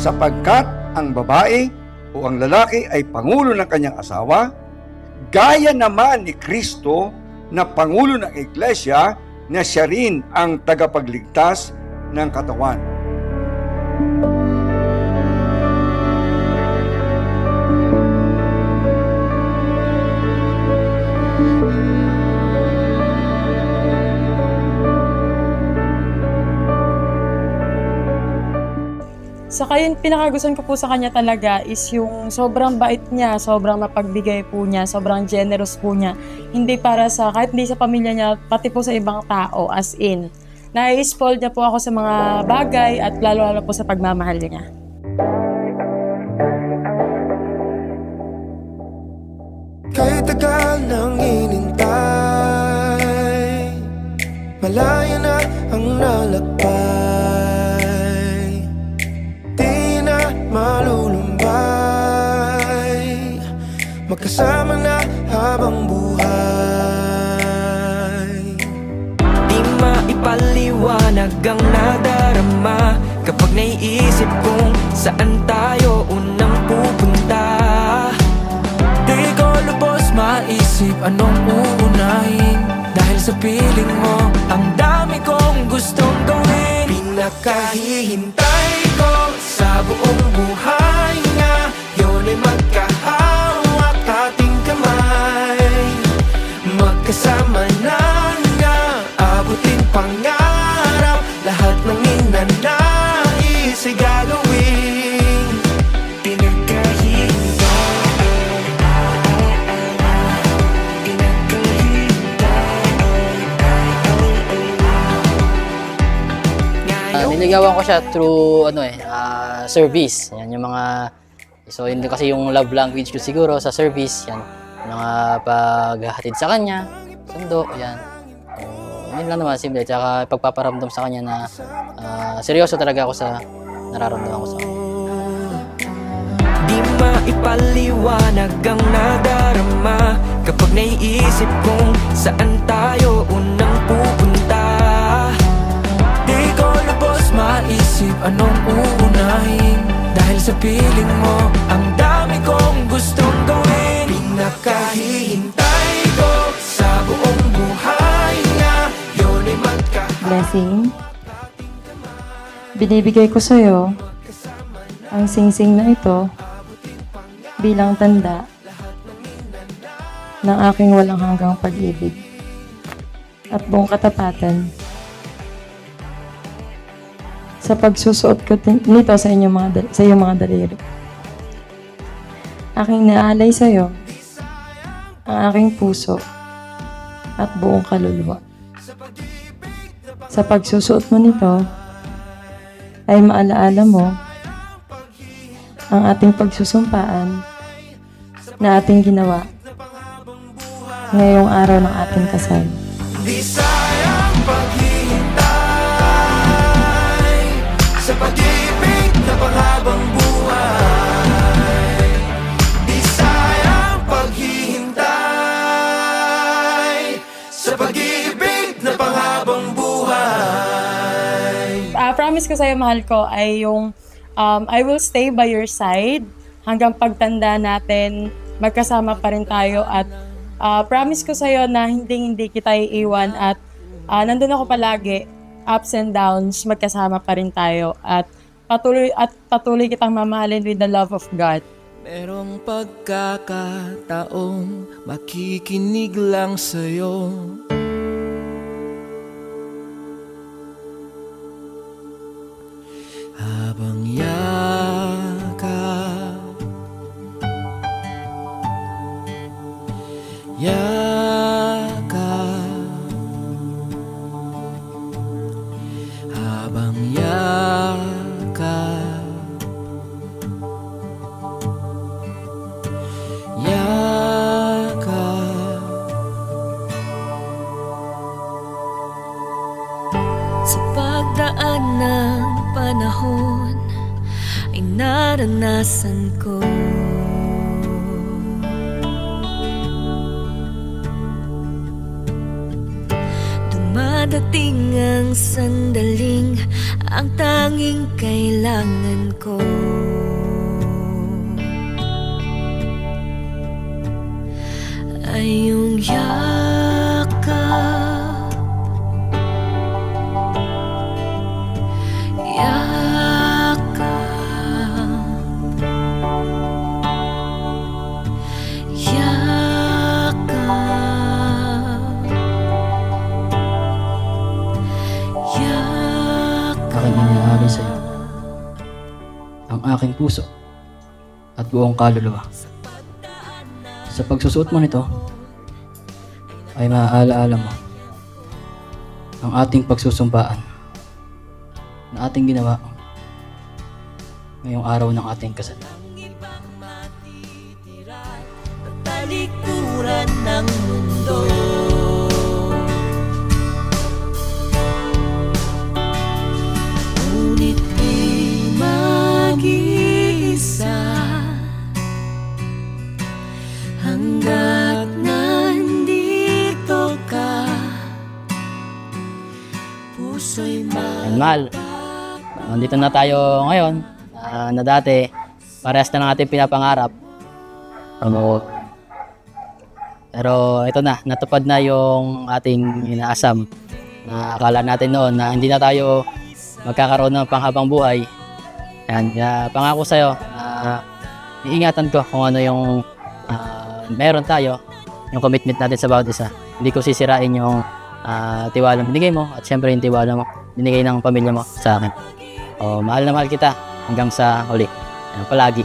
Sapagkat ang babae o ang lalaki ay pangulo ng kanyang asawa, gaya naman ni Kristo na pangulo ng iglesia na siya rin ang tagapagligtas ng katawan. Saka yung pinakagustuhan ko po sa kanya talaga is yung sobrang bait niya, sobrang mapagbigay po niya, sobrang generous po niya. Hindi para sa, kahit hindi sa pamilya niya, pati po sa ibang tao, as in. Nai-spoil niya po ako sa mga bagay at lalo-lalo po sa pagmamahal niya. Kahit tagal nang inintay, malaya na ang nalakbay. Malulumbay, magkasama na habang buhay. Di maipaliwanag ang nadarama kapag naiisip kong saan tayo unang pupunta. Di ko lubos maisip anong uunahin, dahil sa piling mo ang dami kong gustong gawin. Pinakahihintay ko sa buong buhay nga yun ay magkahawak ating kamay, magkasama na nga abutin pangarap, lahat ng ninanais ay gagawin. Niligawan ko siya through service. Yan yung mga, so hindi kasi yung love language ko siguro sa service, yan mga paghahatid sa kanya, sundo, yan. So, yun lang naman, simple. Tsaka pagpaparamdam sa kanya na seryoso talaga ako sa nararamdaman ko sa kanya. Di maipaliwanag ang nadarama kapag naiisip kong saan tayo unang pupunta. Di ko lubos maisip anong uunahin, dahil sa piling mo ang dami kong gustong gawin. Pinakahihintay ko sa buong buhay nga yun ay Blessing, binibigay ko sa'yo ang singsing na ito bilang tanda ng aking walang hanggang pag-ibig at buong katapatan sa pagsusuot ko nito sa iyong mga daliri. Aking naalay sa iyo ang aking puso at buong kaluluwa. Sa pagsusuot mo nito ay maalaala mo ang ating pagsusumpaan na ating ginawa ngayong araw ng ating kasal. Di sayang paghihintay sa pag-ibig na panghabang buhay. Di sayang paghihintay sa pag-ibig na panghabang buhay. Promise ko sa'yo, mahal ko, ay yung I will stay by your side hanggang pagtanda natin, magkasama pa rin tayo, at promise ko sa'yo na hindi kita iiwan at nandun ako palagi, ups and downs, magkasama pa rin tayo at patuloy kitang mamahalin with the love of God. Merong pagkakataong makikinig lang sa'yo. Habang habang yakap, panahon ay naranasan ko. Dumadating ang sandaling ang tanging kailangan ko ay iyong yakap, Aking iniaalay sa iyo ang aking puso at buong kaluluwa. Sa pagsusuot mo nito, ay maaalaala mo ang ating pagsusumbaan na ating ginawa ngayong araw ng ating kasal. Talikuran ng mundo, ngunit di mag-iisa hanggat nandito ka. Puso'y Mahal, nandito na tayo ngayon na dati parehas na ng ating pinapangarap. Pero ito na, natupad na yung ating inaasam na akala natin noon na hindi na tayo magkakaroon ng panghabang buhay. Yan, pangako sa'yo na iingatan ko kung ano yung meron tayo, yung commitment natin sa bawat isa. Hindi ko sisirain yung tiwala binigay mo at syempre yung tiwala mo binigay ng pamilya mo sa akin. Mahal na mahal kita hanggang sa huli. Palagi.